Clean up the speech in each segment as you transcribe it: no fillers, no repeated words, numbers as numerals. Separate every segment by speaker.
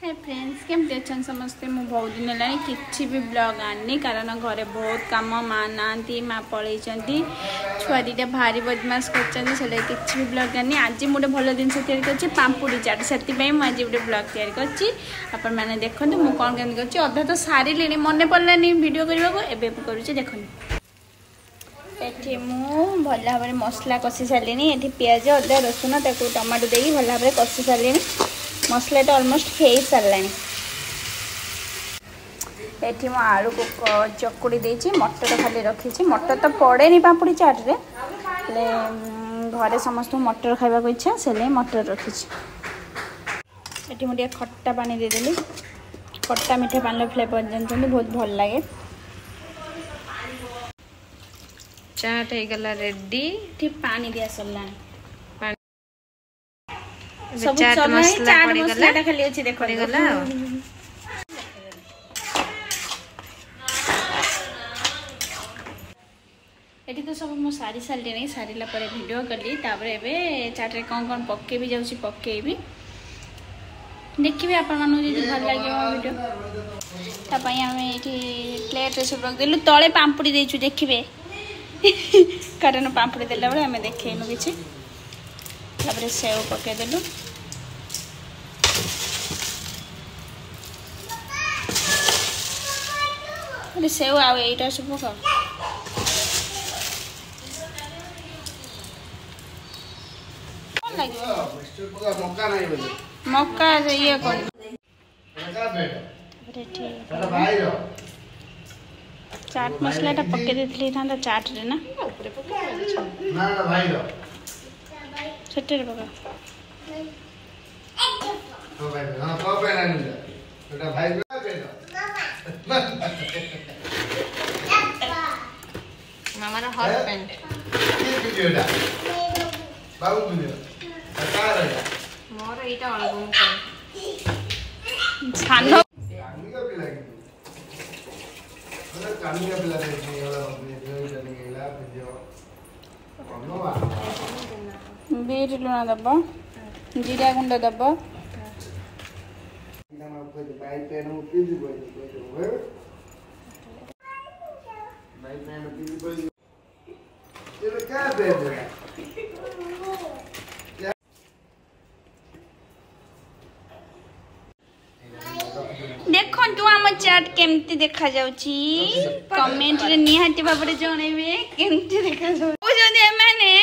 Speaker 1: Hi friends केमती अच्छा समस्ते मु बहुत दिन है कि भी ब्लॉग आनी कारण घरे बहुत कम माँ ना माँ पलि छुआ दीटा भारी बदमाश कर भी ब्लॉग आनी आज मुझे भल जिन कर पाम्पुड़ी चाट से मुझे गोटे ब्लॉग तैयारी मैंने देखो मुझे कौन केमती कर अधा तो सारे मन पड़ानी वीडियो करने को देखो ये भल भाव में मसला कषि सारे ये पियाज अदा रसुन टमाटो दे भल भाव में कषि सारे मसला तो ऑलमोस्ट हो सारा ये आलू को चकुड़ी देती मटर खाली रखी मटर तो पड़े पापुड़ी चाट रे घरे समस्त मटर खावा इच्छा से मटर रखी ये मुझे खट्टा पानी देदेली खट्टा मीठा पानी फ्लेवर जानते बहुत भल लगे चाट हो गला रेडी ठीक पानी दिया सरला सब चाट मसला खाली अच्छी देखो गला ये तो सब मुझे सारी सारे सारा पर वीडियो कली चाट रे कौन कौन पकेबी जाऊँगी पकेबी देखिए आपण मानू जी भल लगे वीडियो तापाई आम ये प्लेट रे सब रखदेलु तले पाम्पुड़ी देचु देखिए कारण पाम्पुड़ी देला बेले आम देखनु किसी सेव पकईदेलु सेव आईटा सब पका मक्का ये कौन चाट मसला पके देती था चाट रे ना सेटे पका मामा रा हॉट पैंट मोर एटा अलग छानो बीट लुण दब जीरा गुंड दब देखो आम चाट केमती देखा जाउची कमेंट रे निहाती भाबरे जणेबे केमती देखा जाउची माने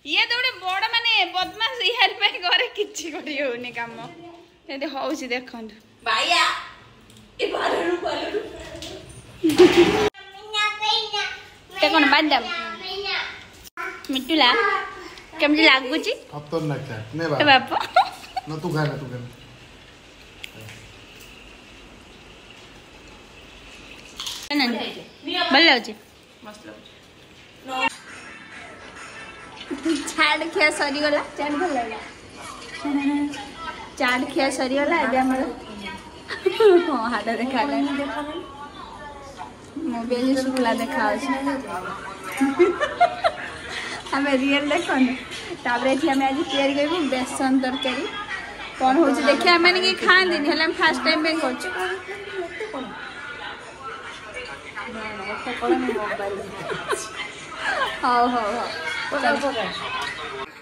Speaker 1: ये तो बड़ माने बदमाश यार पे घरे किछि करी होनी काम एदे होउची देखन भाईया ए बाररू बालरू देखन बादाम मिटुला केमती लागुची खतरनाक चाट ने बाबा न तू खा भल लगे चाट खिया सरीगला चाट भल लगे चाट खिया सरीगला हाथ देखा मोबाइल शुक्ला देखा आम रियल देखन आम आज तैयारी कर बेसन तरकारी कौन हो देखिए आम मैंने खाती फास्ट टाइम कर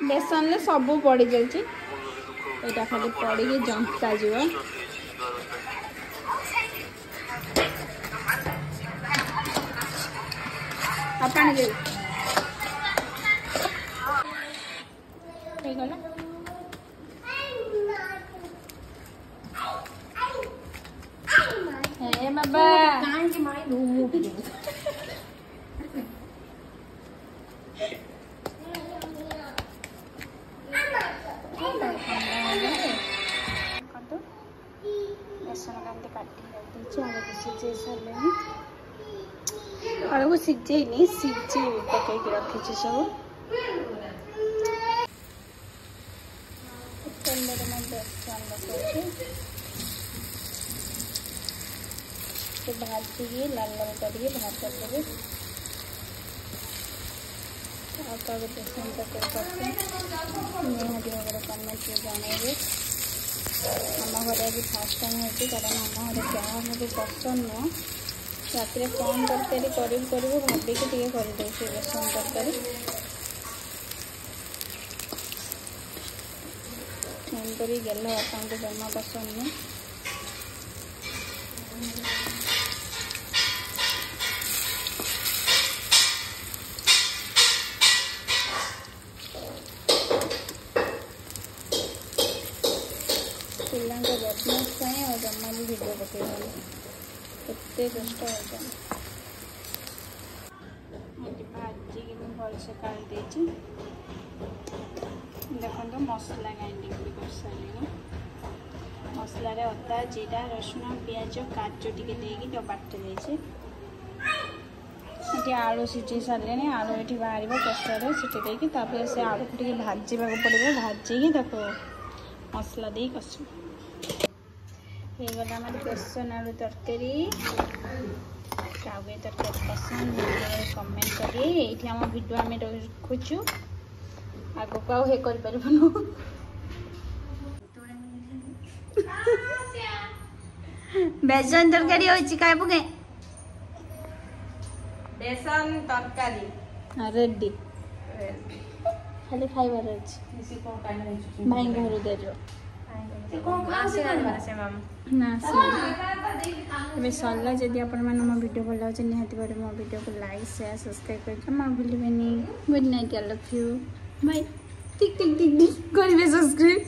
Speaker 1: बेसन सब पड़ जाए खाली पड़ी जंता जीव बाबा आलू सीझे सीझे पकईक रखी सब भाजी लाल लाल करके बाहर कर देवे बेसन तक निहाती भाव कमेंट जनइबे आम घर आज फास्ट टाइम होती कारण आम घर क्या मुझे पसंद नुह रात कौन तरकारी करूँ भाविकी टे करदे बेसन तरकारी तेणुक गेल बापा को जमा पसंद नुह पिला बदमाश और जमा भी भिडियो पकड़ एते दुष्ट हो भाजी कि भलसे काढ़ी देखो मसला ग्राइंडिंग भी कर सारे मसला अदा जीरा रसुण पियाज काजू टे बाटी ये आलू सीझे सारे आलू ये बाहर प्रेसर सीटी देकर से आलू को टे भाजवा पड़े भाजिकी मसला दे कषु गला बेसन आलू तरकारी तरकारी पसंद कमेंट करिए ये आम भिडियो आम रखुचु आग को आउ कर बेसन तरकारी होके
Speaker 2: बेसन तरकारी
Speaker 1: रेडी खाली खाइबार अच्छे भाई घर दे ना सरला जदि आपण मैंने मो वीडियो भल लगे निहाती भाव मो वीडियो को लाइक शेयर सब्सक्राइब कर जमा भूलें। Good night, I love you, bye. Tick tick tick tick करेंगे सब्सक्राइब।